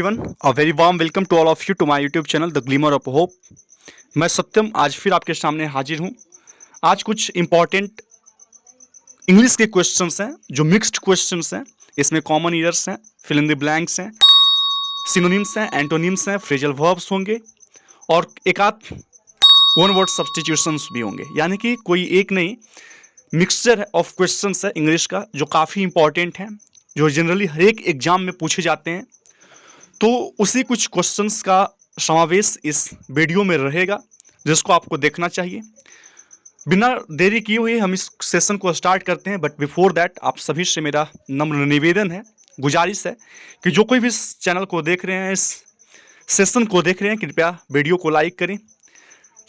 everyone, a very warm welcome to all of you to my YouTube channel The Glimmer of Hope। मैं सत्यम आज फिर आपके सामने हाजिर हूँ। आज कुछ इम्पॉर्टेंट इंग्लिश के क्वेश्चंस हैं जो मिक्स्ड क्वेश्चंस हैं। इसमें कॉमन ईयर्स हैं, फिल इन द ब्लैंक्स हैं, सिनोनिम्स हैं, एंटोनिम्स हैं, फ्रेजल वर्ब्स होंगे और एक आध वन वर्ड सब्स्टिट्यूशंस भी होंगे। यानी कि कोई एक नहीं, मिक्सचर ऑफ क्वेश्चंस है इंग्लिश का जो काफ़ी इंपॉर्टेंट है, जो जनरली हर एक एग्जाम में पूछे जाते हैं। तो उसी कुछ क्वेश्चंस का समावेश इस वीडियो में रहेगा जिसको आपको देखना चाहिए। बिना देरी किए हुए हम इस सेशन को स्टार्ट करते हैं। बट बिफोर दैट आप सभी से मेरा नम्र निवेदन है, गुजारिश है कि जो कोई भी इस चैनल को देख रहे हैं, इस सेशन को देख रहे हैं, कृपया वीडियो को लाइक करें,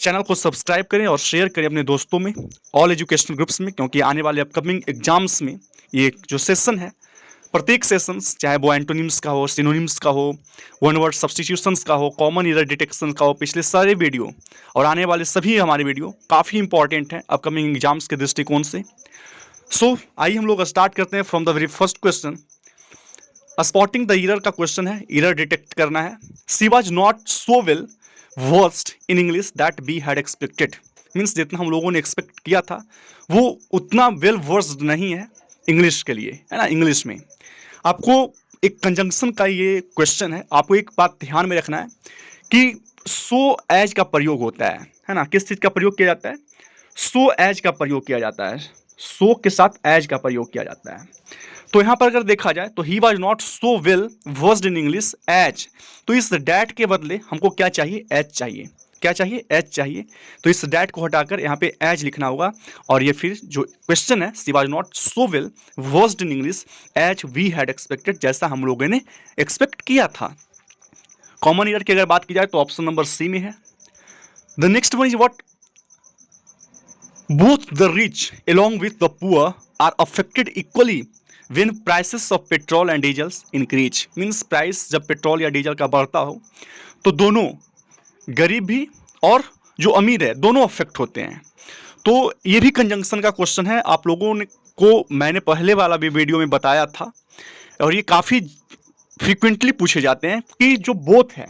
चैनल को सब्सक्राइब करें और शेयर करें अपने दोस्तों में, ऑल एजुकेशनल ग्रुप्स में, क्योंकि आने वाले अपकमिंग एग्जाम्स में ये जो सेशन है, प्रत्येक सेशंस चाहे वो एंटोनिम्स का हो, सिनोनिम्स का हो, वन वर्ड सब्स्टिट्यूशंस का हो, कॉमन एरर डिटेक्शन का हो, पिछले सारे वीडियो और आने वाले सभी हमारे वीडियो काफ़ी इंपॉर्टेंट हैं अपकमिंग एग्जाम्स के दृष्टिकोण से। सो आइए हम लोग स्टार्ट करते हैं from the very first question. Spotting the error का क्वेश्चन है, एरर डिटेक्ट करना है। She was not so well versed in English that we had expected. Means जितना हम लोगों ने एक्सपेक्ट किया था वो उतना वेल वर्स्ड नहीं है इंग्लिश के लिए, है ना। इंग्लिश में आपको एक कंजंक्शन का ये क्वेश्चन है, आपको एक बात ध्यान में रखना है कि सो एज का प्रयोग होता है ना। किस चीज़ का प्रयोग किया जाता है? सो एज का प्रयोग किया जाता है, सो के साथ एज का प्रयोग किया जाता है। तो यहाँ पर अगर देखा जाए तो he was not so well versed in English as, तो इस डैट के बदले हमको क्या चाहिए? एज चाहिए। क्या चाहिए? एज चाहिए। तो इस डैट को हटाकर यहाँ पे एज लिखना होगा और ये फिर जो क्वेश्चन है, she was not so well versed in English as we had expected, जैसा हम लोगों ने एक्सपेक्ट किया था। कॉमन ईयर की अगर बात की जाए तो ऑप्शन नंबर सी में है। The next one is what? Both the rich along with the poor are affected equally when prices of petrol and diesel increase। Means price जब पेट्रोल या डीजल का बढ़ता हो तो दोनों, गरीब भी और जो अमीर है, दोनों अफेक्ट होते हैं। तो ये भी कंजंक्शन का क्वेश्चन है। आप लोगों ने को मैंने पहले वाला भी वीडियो में बताया था और ये काफ़ी फ्रीक्वेंटली पूछे जाते हैं कि जो बोथ है,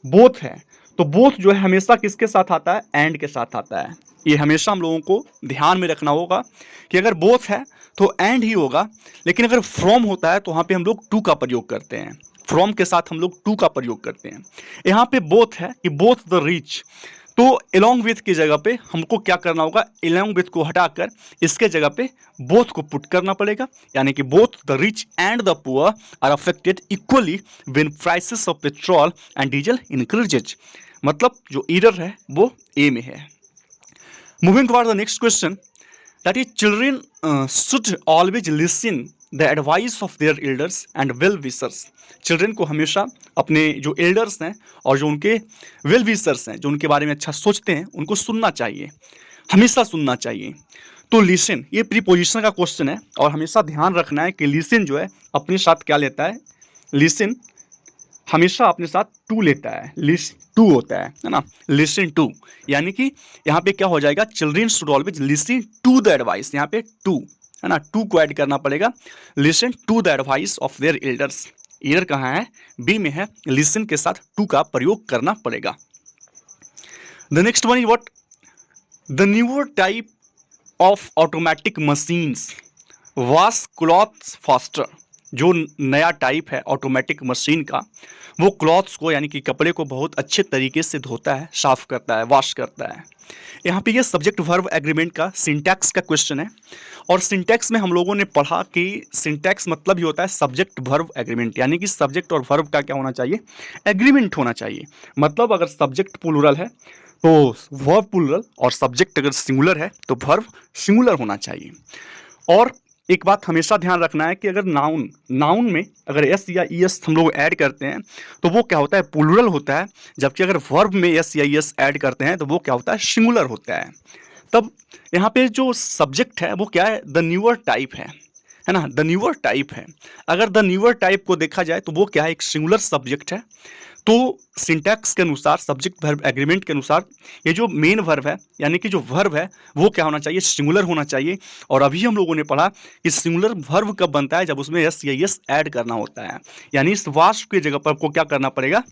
बोथ है तो बोथ जो है हमेशा किसके साथ आता है? एंड के साथ आता है। ये हमेशा हम लोगों को ध्यान में रखना होगा कि अगर बोथ है तो एंड ही होगा, लेकिन अगर फ्रॉम होता है तो वहाँ पे हम लोग टू का प्रयोग करते हैं। फ्रॉम के साथ हम लोग टू का प्रयोग करते हैं। यहाँ पे बोथ है कि बोथ द रिच, तो along with की जगह पे हमको क्या करना होगा? along with को हटाकर इसके जगह पे बोथ को पुट करना पड़ेगा। यानी कि both the rich and the poor are affected equally when prices of petrol and diesel increases. मतलब जो एरर है वो ए में है। Moving toward the next question, that is children should always listen the advice of their elders and well wishers. Children को हमेशा अपने जो एल्डर्स हैं और जो उनके वेल विशर्स हैं, जो उनके बारे में अच्छा सोचते हैं, उनको सुनना चाहिए, हमेशा सुनना चाहिए। तो लिसन ये प्रीपोजिशन का क्वेश्चन है और हमेशा ध्यान रखना है कि लिसन जो है अपने साथ क्या लेता है? लिसन हमेशा अपने साथ टू लेता है, लिस्ट टू होता है ना। लिसन टू यानी कि यहाँ पे क्या हो जाएगा? Children should always listen to the advice. यहाँ पे टू है ना, टू को ऐड करना पड़ेगा। Listen to the advice of their elders. Error कहाँ है? बी में है। लिसन के साथ टू का प्रयोग करना पड़ेगा। The next one is what? The newer type of automatic machines wash clothes faster. जो नया टाइप है ऑटोमेटिक मशीन का, वो क्लॉथ्स को यानी कि कपड़े को बहुत अच्छे तरीके से धोता है, साफ करता है, वॉश करता है। यहाँ पे ये सब्जेक्ट वर्ब एग्रीमेंट का सिंटैक्स का क्वेश्चन है और सिंटैक्स में हम लोगों ने पढ़ा कि सिंटैक्स मतलब ही होता है सब्जेक्ट वर्ब एग्रीमेंट। यानी कि सब्जेक्ट और वर्ब का क्या होना चाहिए? एग्रीमेंट होना चाहिए। मतलब अगर सब्जेक्ट प्लूरल है तो वर्ब प्लूरल और सब्जेक्ट अगर सिंगुलर है तो वर्ब सिंगुलर होना चाहिए। और एक बात हमेशा ध्यान रखना है कि अगर नाउन में अगर एस या ई एस हम लोग ऐड करते हैं तो वो क्या होता है? प्लूरल होता है। जबकि अगर वर्ब में एस या ई एस ऐड करते हैं तो वो क्या होता है? सिंगुलर होता है। तब यहाँ पे जो सब्जेक्ट है वो क्या है? द न्यूअर टाइप है ना, द न्यूअर टाइप है। अगर द न्यूअर टाइप को देखा जाए तो वो क्या है? एक सिंगुलर सब्जेक्ट है। तो सिंटैक्स के अनुसार, सब्जेक्ट वर्ब एग्रीमेंट के अनुसार, ये जो मेन वर्ब है यानी कि जो वर्ब है वो क्या होना चाहिए, सिंगुलर होना चाहिए। और अभी हम लोगों ने पढ़ा कि सिंगुलर वर्ब कब बनता है, जब उसमें एस या एस ऐड करना होता है, यानी इस वाश की जगह पर आपको क्या करना पड़ेगा,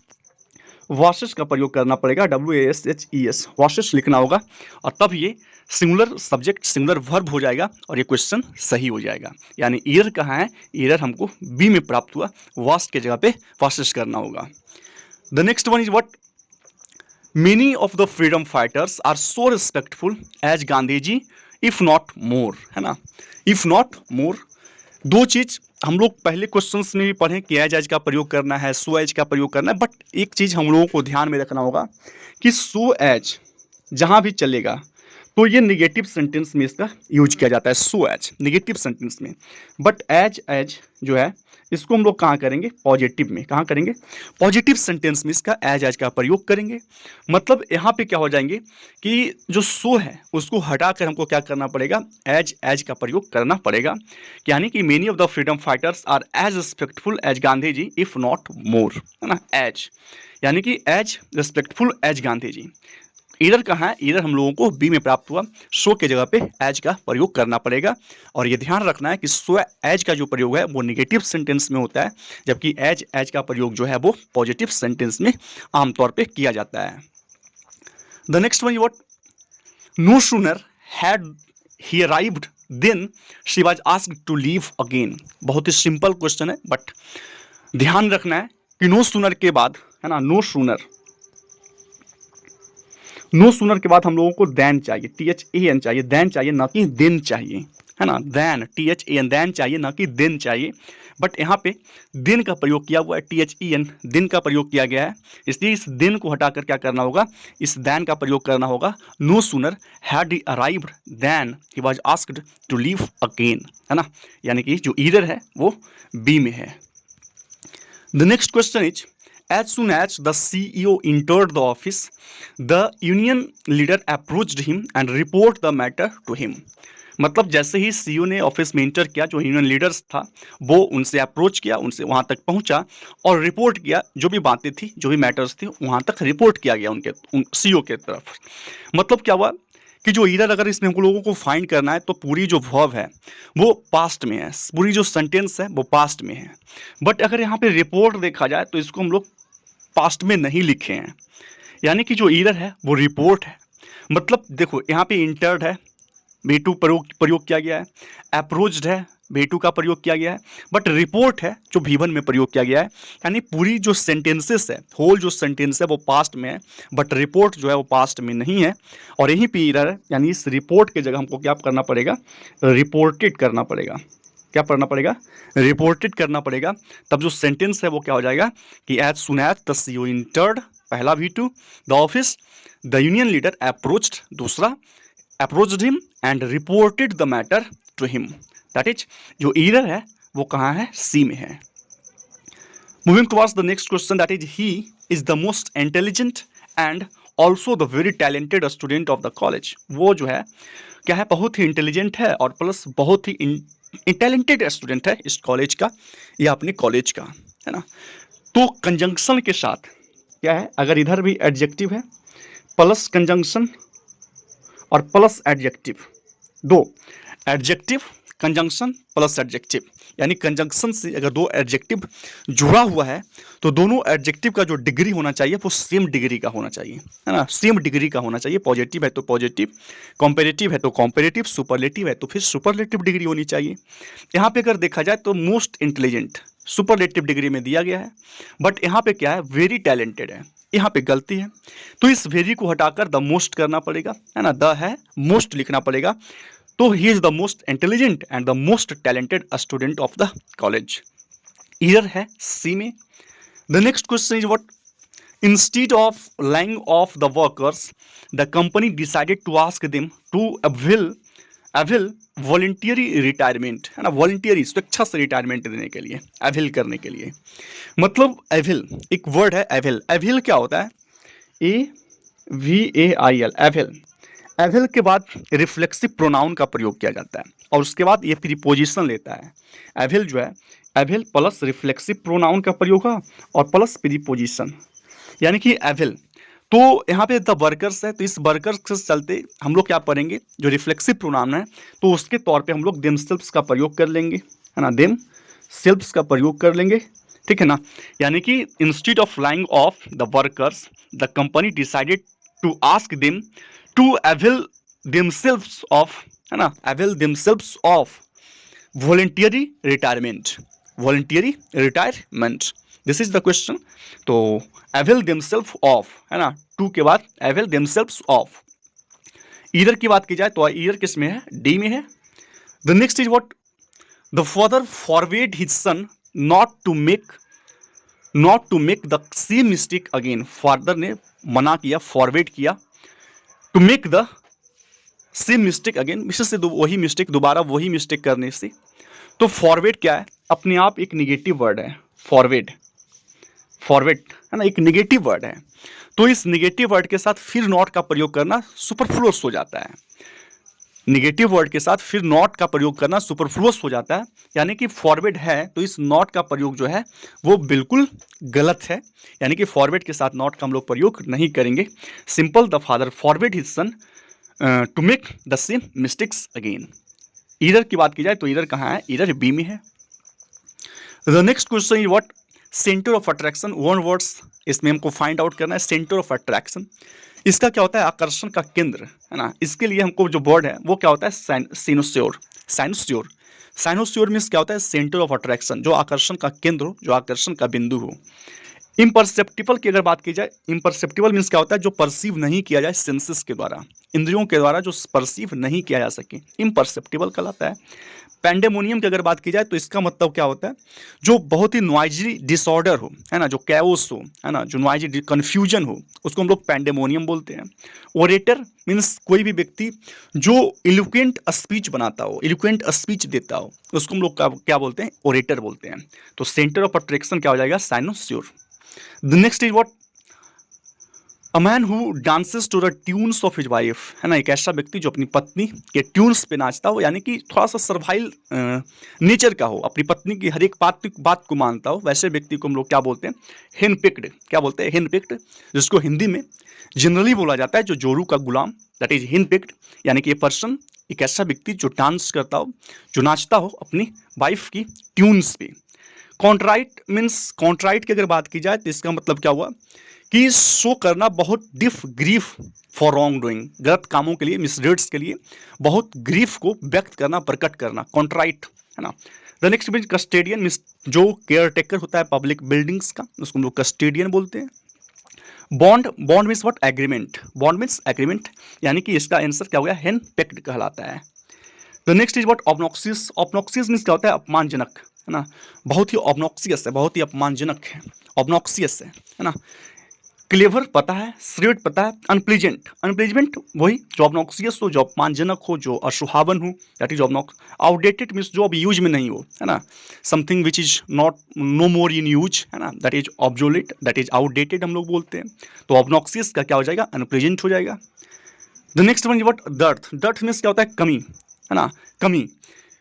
वाशेस का प्रयोग करना पड़ेगा, WASHES वाशेस लिखना होगा, और तब ये सिंगुलर सब्जेक्ट सिंगुलर वर्ब हो जाएगा और ये क्वेश्चन सही हो जाएगा। यानी ईयर कहाँ है, ईयर हमको बी में प्राप्त हुआ, वाश के जगह पे वाशेस करना होगा। The next one is what, many of the freedom fighters are so respectful as Gandhi ji if not more, है ना, इफ नॉट मोर। दो चीज हम लोग पहले क्वेश्चंस में भी पढ़े कि एज का प्रयोग करना है, सो एज का प्रयोग करना है, बट एक चीज हम लोगों को ध्यान में रखना होगा कि सो एज जहां भी चलेगा तो ये निगेटिव सेंटेंस में इसका यूज किया जाता है, सो एज निगेटिव सेंटेंस में। बट एज एज जो है इसको हम लोग कहाँ करेंगे, पॉजिटिव में। कहाँ करेंगे, पॉजिटिव सेंटेंस में इसका एज का प्रयोग करेंगे। मतलब यहाँ पे क्या हो जाएंगे कि जो सो है उसको हटाकर हमको क्या करना पड़ेगा, एज का प्रयोग करना पड़ेगा। यानी कि many of the freedom fighters are as respectful as Gandhi ji if not more, है ना, एज यानी कि as respectful as Gandhi ji. इधर कहाँ है, इधर हम लोगों को बी में प्राप्त हुआ, सो के जगह पे एज का प्रयोग करना पड़ेगा। और ये ध्यान रखना है कि सो एज का जो प्रयोग है वो निगेटिव सेंटेंस में होता है, जबकि एज का प्रयोग जो है वो पॉजिटिव सेंटेंस में आमतौर पे किया जाता है। The next one what, no sooner had he arrived then she was asked to leave again. बहुत ही सिंपल क्वेश्चन है, बट ध्यान रखना है कि नो सूनर के बाद, है ना, नो सूनर के बाद हम लोगों को देन चाहिए, THAN चाहिए, देन चाहिए, ना कि दिन चाहिए, है ना, देन THAN देन चाहिए, ना कि दिन चाहिए। बट यहाँ पे दिन का प्रयोग किया हुआ है, THEN दिन का प्रयोग किया गया है, इसलिए इस दिन को हटाकर क्या करना होगा, इस देन का प्रयोग करना होगा। No sooner had he arrived then he was asked to leave again, है ना, यानी कि जो ईदर है वो बी में है। The next question is, as soon as the CEO entered the office, the union leader approached him and report the matter to him. मतलब जैसे ही सीईओ ने ऑफिस में इंटर किया, जो यूनियन लीडर्स था वो उनसे अप्रोच किया, उनसे वहाँ तक पहुँचा और रिपोर्ट किया, जो भी बातें थी, जो भी मैटर्स थी वहाँ तक रिपोर्ट किया गया उन सीईओ के तरफ। मतलब क्या हुआ कि जो ईदर अगर इसमें हम लोगों को फाइंड करना है तो पूरी जो वर्ब है वो पास्ट में है, पूरी जो सेंटेंस है वो पास्ट में है। बट अगर यहाँ पे रिपोर्ट देखा जाए तो इसको हम लोग पास्ट में नहीं लिखे हैं, यानी कि जो ईरर है वो रिपोर्ट है। मतलब देखो यहाँ पे इंटर्ड है, B2 प्रयोग किया गया है, अप्रोच्ड है, B2 का प्रयोग किया गया है, बट रिपोर्ट है जो V1 में प्रयोग किया गया है। यानी पूरी जो सेंटेंसेस है, होल जो सेंटेंस है वो पास्ट में है, बट रिपोर्ट जो है वो पास्ट में नहीं है। और यहीं पे ईरर है, यानी इस रिपोर्ट के जगह हमको क्या करना पड़ेगा, रिपोर्टेड करना पड़ेगा। क्या करना पड़ेगा, रिपोर्टेड करना पड़ेगा। तब जो सेंटेंस है वो क्या हो जाएगा कि as soon as the CEO entered, पहला V2, the office, the union leader approached, दूसरा approached him and reported the matter to him. That is जो ईरर है वो कहाँ है, सी में है। Moving towards the next question, that is he is the most intelligent and also the very talented student of the college. वो जो है क्या है, बहुत ही इंटेलिजेंट है और प्लस बहुत ही टैलेंटेड स्टूडेंट है इस कॉलेज का या अपने कॉलेज का, है ना। तो कंजंक्शन के साथ क्या है, अगर इधर भी एडजेक्टिव है प्लस कंजंक्शन और प्लस एडजेक्टिव, दो एडजेक्टिव कंजंक्शन प्लस एडजेक्टिव, यानी कंजंक्शन से अगर दो एडजेक्टिव जुड़ा हुआ है तो दोनों एडजेक्टिव का जो डिग्री होना चाहिए वो सेम डिग्री का होना चाहिए, है ना, सेम डिग्री का होना चाहिए। पॉजिटिव है तो पॉजिटिव, कॉम्पेरेटिव है तो कॉम्पेरेटिव, सुपरलेटिव है तो फिर सुपरलेटिव डिग्री होनी चाहिए। यहाँ पे अगर देखा जाए तो मोस्ट इंटेलिजेंट सुपरलेटिव डिग्री में दिया गया है, बट यहाँ पे क्या है, वेरी टैलेंटेड है, यहाँ पे गलती है। तो इस वेरी को हटाकर द मोस्ट करना पड़ेगा, है ना, द है मोस्ट लिखना पड़ेगा। तो he is the most intelligent and the most talented student of the college. Error है सी में। The next question is what, instead of lying off the workers the company decided to ask them to avail voluntary retirement, है ना, voluntary स्वेच्छा से retirement देने के लिए, अविल करने के लिए। मतलब अविल एक वर्ड है, अविल, अविल क्या होता है, AVAIL, अविल। अविल के बाद रिफ्लेक्सिव प्रोनाउन का प्रयोग किया जाता है और उसके बाद ये प्रीपोजिशन लेता है। अविल जो है, अविल प्लस रिफ्लेक्सिव प्रोनाउन का प्रयोग है और प्लस प्रीपोजिशन। यानी कि एविल। तो यहाँ पे द वर्कर्स है, तो इस वर्कर्स के चलते हम लोग क्या पढ़ेंगे, जो रिफ्लेक्सिव प्रोनाउन है तो उसके तौर पे हम लोग देमसेल्व्स का प्रयोग कर लेंगे, है ना, देमसेल्व्स का प्रयोग कर लेंगे, ठीक है ना। यानी कि instead of lying off the workers the company decided to ask them to avail themselves of, है ना, avail themselves of voluntary retirement, voluntary retirement, this is the question. तो अवेल देमसेल्फ ऑफ, है ना, टू के बाद avail themselves of. Year की बात की जाए तो ईयर किस में है, डी में है। The next is what, the father forbade his son not to make the same mistake again, father ने मना किया, फॉरवेड किया, to make the same mistake again, mistake से वही मिस्टेक, दोबारा वही मिस्टेक करने से। तो फॉरवेड क्या है, अपने आप एक निगेटिव वर्ड है, फॉरवेड, फॉरवेड, है ना, एक निगेटिव वर्ड है। तो इस निगेटिव वर्ड के साथ फिर नॉट का प्रयोग करना सुपरफ्लुअस हो जाता है, निगेटिव वर्ड के साथ फिर नॉट का प्रयोग करना सुपरफ्लुअस हो जाता है, यानी कि फॉरवर्ड है तो इस नॉट का प्रयोग जो है वो बिल्कुल गलत है, यानी कि फॉरवर्ड के साथ नॉट का हम लोग प्रयोग नहीं करेंगे। Simple, the father forward his son to make the same mistakes again. Error की बात की जाए तो ईरर कहाँ है, ईरर बी में है। The next question is what, centre of attraction, one words इसमें हमको फाइंड आउट करना है। सेंटर ऑफ अट्रैक्शन इसका क्या होता है, आकर्षण का केंद्र, है ना। इसके लिए हमको जो वर्ड है वो क्या होता है, साइनोस्योर, साइनोस्योर, साइनोस्योर मीन्स क्या होता है, सेंटर ऑफ अट्रैक्शन, जो आकर्षण का केंद्र हो, जो आकर्षण का बिंदु हो। इम्परसेप्टिबल की अगर बात की जाए, इम्परसेप्टिबल मीन्स क्या होता है, जो परसीव नहीं किया जाए सेंसेस के द्वारा, इंद्रियों के द्वारा जो परसीव नहीं किया जा सके, इम्परसेप्टिबल कहलाता है। पैंडेमोनियम की अगर बात की जाए तो इसका मतलब क्या होता है, जो बहुत ही नॉइजी डिसऑर्डर हो, है ना, जो कैओस हो, है ना, जो नॉइजी कन्फ्यूजन हो, उसको हम लोग पैंडेमोनियम बोलते हैं। ओरेटर मीन्स कोई भी व्यक्ति जो इलोक्वेंट स्पीच बनाता हो, इलोक्वेंट स्पीच देता हो, उसको हम लोग क्या बोलते हैं, ओरेटर बोलते हैं। तो सेंटर ऑफ अट्रैक्शन क्या हो जाएगा, cynosure. The next is what, a man who dances to the tunes of his wife, है ना, एक ऐसा व्यक्ति जो अपनी पत्नी के ट्यून्स पे नाचता हो, यानी कि थोड़ा सा सर्वाइल नेचर का हो, अपनी पत्नी की हर एक बात को मानता हो, वैसे व्यक्ति को हम लोग क्या बोलते हैं, हेनपिक्ड, क्या बोलते हैं, हेनपिक्ड, जिसको हिंदी में जनरली बोला जाता है जो जोरू का गुलाम, दैट इज हेनपिक्ड। यानी कि ये पर्सन एक ऐसा व्यक्ति जो डांस करता हो, जो नाचता हो अपनी वाइफ की ट्यून्स पे। कॉन्ट्राइट मीन्स, कॉन्ट्राइट की अगर बात की जाए तो इसका मतलब क्या हुआ कि शो करना बहुत डिफ ग्रीफ फॉर रॉन्ग डूइंग, गलत कामों के लिए, मिसडेड्स के लिए बहुत ग्रीफ को व्यक्त करना, प्रकट करना, कॉन्ट्राइट, है ना। द नेक्स्ट मीन्स कस्टेडियन मीन्स जो केयर टेकर होता है पब्लिक बिल्डिंग्स का, उसको हम लोग कस्टेडियन बोलते हैं। Bond, bond means what, agreement, bond means agreement, यानी कि इसका आंसर क्या हो गया, हेन पेक्ड कहलाता है। The next is what, obnoxious, obnoxious means क्या होता है, अपमानजनक, है ना, बहुत ही ऑब्नॉक्सियस है, बहुत ही अपमानजनक है, ऑब्नॉक्सियस है ना। क्लेवर पता है, श्रेड पता है, अनप्लीजेंट, अनप्लीजेंट वही जो ऑब्नॉक्सियस हो, जो अपमानजनक हो, जो असुहावन हो, that is obnoxious. Outdated means जो अब यूज में नहीं हो, है ना, something which is not no more in use, है ना, that is obsolete, that is outdated हम लोग बोलते हैं। तो ऑब्नॉक्सियस का क्या हो जाएगा, अनप्लीजेंट हो जाएगा। The next one is what, dearth, dearth means क्या होता है, कमी, है ना, कमी,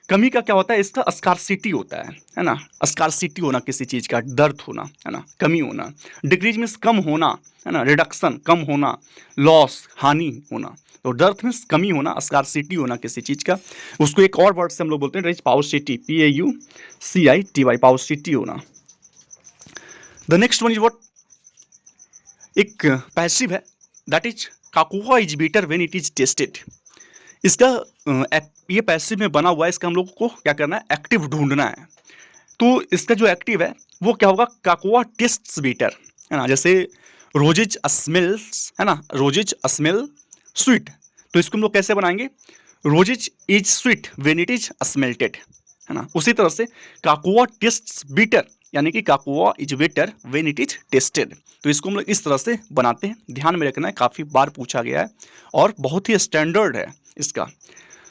कमी का क्या होता है, इसका स्कार्सिटी होता है ना, स्कार्सिटी होना किसी चीज़ का, दर्द होना, है ना, कमी होना। डिक्रीज मीन्स कम होना, है ना, रिडक्शन कम होना, लॉस हानि होना। तो डर्थ मीन्स कमी होना, स्कार्सिटी होना किसी चीज़ का। उसको एक और वर्ड से हम लोग बोलते हैं, पाउसिटी, PAUCITY, पाउसिटी होना। The next one is what, एक पैसिव है, that is cocoa is better when it is tasted. इसका ये पैसिव में बना हुआ है, इसका हम लोग को क्या करना है, एक्टिव ढूंढना है। तो इसका जो एक्टिव है वो क्या होगा, काकोआ टेस्ट्स बेटर, है ना, जैसे रोजेज स्मेल्स, है ना, रोजेज स्मेल स्वीट, तो इसको हम लोग कैसे बनाएंगे, roses is sweet when it is smelted, है ना। उसी तरह से काकोआ टेस्ट्स बीटर, यानी कि cocoa is better when it is tasted, तो इसको हम लोग इस तरह से बनाते हैं, ध्यान में रखना है, काफ़ी बार पूछा गया है और बहुत ही स्टैंडर्ड है इसका।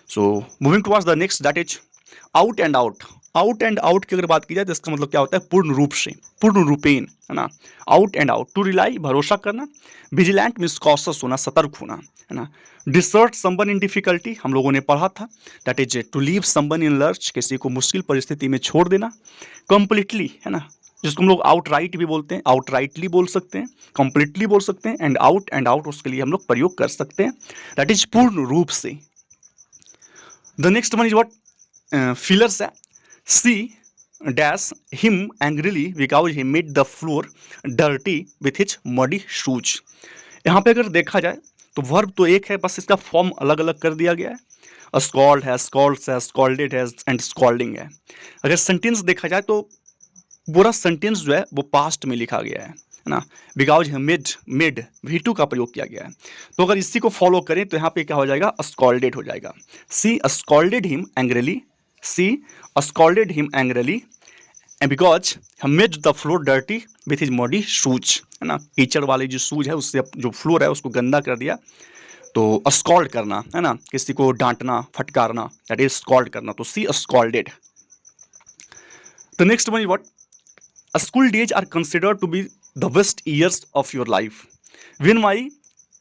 So moving towards the next, that is out and out. Out and out की अगर बात की जाए तो इसका मतलब क्या होता है, पूर्ण रूप से, पूर्ण रूपेण, है ना, out and out. To rely, भरोसा करना। विजिलेंट मीन्स कॉशस होना, सतर्क होना, है ना। डिसर्ट समवन इन डिफिकल्टी, हम लोगों ने पढ़ा था, that is to leave someone in lurch, किसी को मुश्किल परिस्थिति में छोड़ देना। कंप्लीटली, है ना, जिसको हम लोग आउटराइट भी बोलते हैं, आउटराइटली बोल सकते हैं, कंप्लीटली बोल सकते हैं, एंड आउट उसके लिए हम लोग प्रयोग कर सकते हैं, दैट इज पूर्ण रूप से। The next one is what, fillers है, she dash him angrily because he made the floor dirty with his muddy shoes. यहाँ पे अगर देखा जाए तो वर्ब तो एक है, बस इसका फॉर्म अलग अलग कर दिया गया है। स्कॉल्ड है, स्कॉल्ड्स है, स्कॉल्डेड है एंड स्कॉल्डिंग है। अगर सेंटेंस देखा जाए तो पूरा सेंटेंस जो है वो पास्ट में लिखा गया है ना, बिकॉज मेड मेड V2 का प्रयोग किया गया है। तो अगर इसी को फॉलो करें तो यहाँ पे क्या हो जाएगा, स्कॉल्डेड हो जाएगा। She scolded him angrily, she scolded him angrily and because made the floor dirty with his muddy shoes, है ना, कीचड़ वाले जो शूज है उससे जो फ्लोर है उसको गंदा कर दिया। तो स्कॉल्ड करना है ना, किसी को डांटना, फटकारना, दैट इज स्कॉल्ड करना। तो she scolded. The next one is what, school days are considered to be the best years of your life. When my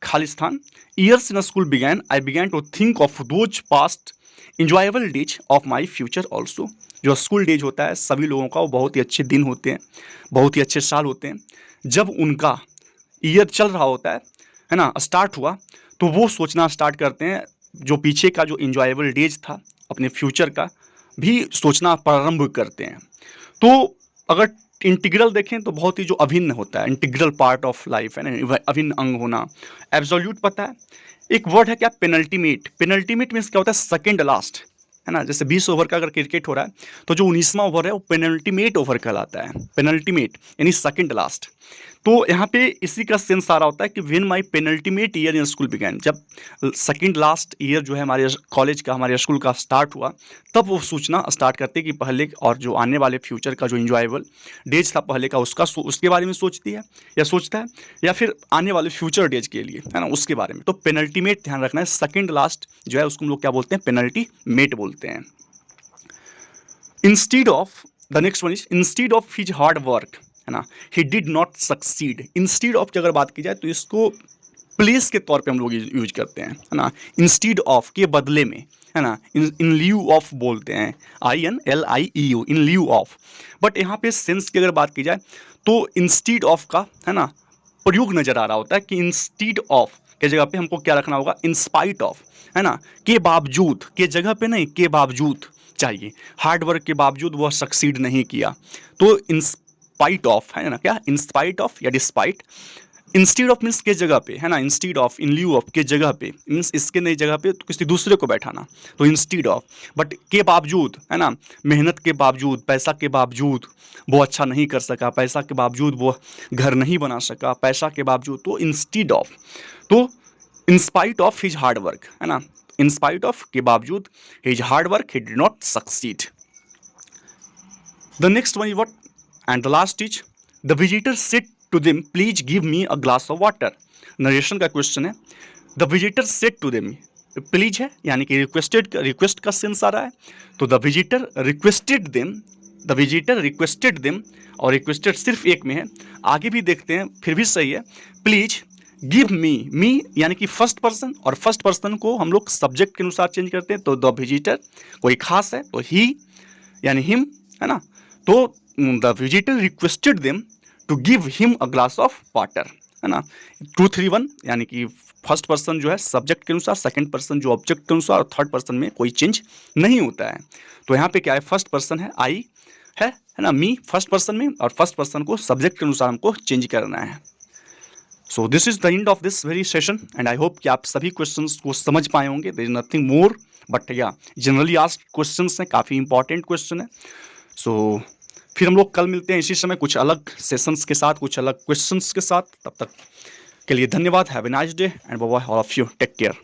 Khalistan years in school began, I began to think of those past enjoyable days of my future also. जो school days होता है सभी लोगों का वो बहुत ही अच्छे दिन होते हैं, बहुत ही अच्छे साल होते हैं। जब उनका ईयर चल रहा होता है ना, स्टार्ट हुआ, तो वो सोचना स्टार्ट करते हैं जो पीछे का जो इंजॉयबल डेज था अपने फ्यूचर का भी सोचना प्रारंभ करते हैं। तो अगर इंटीग्रल देखें तो बहुत ही जो अभिन्न होता है, इंटीग्रल पार्ट ऑफ लाइफ है ना, अभिन्न अंग होना। एब्सोल्यूट पता है, एक वर्ड है क्या, पेनल्टीमेट। पेनल्टीमेट मीन्स क्या होता है, सेकंड लास्ट, है ना। जैसे 20 ओवर का अगर क्रिकेट हो रहा है तो जो 19वां ओवर है वो पेनल्टीमेट ओवर कहलाता है, पेनल्टीमेट यानी सेकंड लास्ट। तो यहाँ पे इसी का सेंस आ रहा होता है कि when my penultimate year in school began, जब सेकंड लास्ट ईयर जो है हमारे कॉलेज का, हमारे स्कूल का स्टार्ट हुआ, तब वो सोचना स्टार्ट करते कि पहले और जो आने वाले फ्यूचर का जो इंजॉयबल डेज था पहले का उसके बारे में सोचती है या सोचता है, या फिर आने वाले फ्यूचर डेज के लिए, है ना, उसके बारे में। तो पेनल्टीमेट ध्यान रखना है, सेकंड लास्ट जो है उसको हम लोग क्या बोलते हैं, पेनल्टीमेट बोलते हैं। Instead of, the next one is instead of his hard work, है ना, ही did not succeed. Instead of की अगर बात की जाए तो इसको प्लेस के तौर पे हम लोग यूज करते हैं, है ना, इंस्टीड ऑफ के बदले में, है ना, इन ल्यू ऑफ बोलते हैं, INLIEU, in lieu of. But यहाँ पे सेंस की अगर बात की जाए तो इंस्टीड ऑफ का, है ना, प्रयोग नजर आ रहा होता है कि इंस्टीड ऑफ के जगह पे हमको क्या रखना होगा, इंस्पाइट ऑफ, है ना, के बावजूद, के जगह पे नहीं, के बावजूद चाहिए। हार्ड वर्क के बावजूद वह सक्सीड नहीं किया, तो इंस्पाइट ऑफ, है ना, क्या, इंस्पाइट ऑफ या डिस्पाइट। इंस्टीड ऑफ मीन्स के जगह पे, है ना, instead of, in lieu of के जगह पे मीन्स इसके नई जगह पे तो किसी दूसरे को बैठाना, तो इंस्टीड ऑफ। बट के बावजूद, है ना, मेहनत के बावजूद, पैसा के बावजूद वो अच्छा नहीं कर सका, पैसा के बावजूद वो घर नहीं बना सका, पैसा के बावजूद, तो इंस्टीड ऑफ। तो in spite of his hard work, है ना, इंस्पाइट ऑफ के बावजूद his hard work he did not succeed. The next one is what, and the last is the visitor said to them please give me a glass of water. Narration का question है, the visitor said to them, please है यानी कि request का sense आ रहा है, तो the visitor requested them, the visitor requested them, और रिक्वेस्टेड सिर्फ एक में है, आगे भी देखते हैं फिर भी सही है। प्लीज गिव मी यानी कि फर्स्ट पर्सन, और फर्स्ट पर्सन को हम लोग सब्जेक्ट के अनुसार चेंज करते हैं, तो द विजिटर कोई खास है तो ही यानी हिम, है ना, तो the visitor requested them to give him a glass of water, है ना। 2 3 1 यानी कि फर्स्ट पर्सन जो है सब्जेक्ट के अनुसार, सेकंड पर्सन जो ऑब्जेक्ट के अनुसार, और थर्ड पर्सन में कोई चेंज नहीं होता है। तो यहाँ पे क्या है, फर्स्ट पर्सन है, आई है ना, मी फर्स्ट पर्सन में, और फर्स्ट पर्सन को सब्जेक्ट के अनुसार हमको चेंज करना है। So this is the end of this very session, and I hope कि आप सभी क्वेश्चंस को समझ पाए होंगे। There is nothing more but या जनरली आस्क्ड क्वेश्चंस हैं, काफ़ी इंपॉर्टेंट क्वेश्चन है। सो फिर हम लोग कल मिलते हैं इसी समय कुछ अलग सेशंस के साथ, कुछ अलग क्वेश्चंस के साथ। तब तक के लिए धन्यवाद। Have a nice day and bye bye all of you, take care.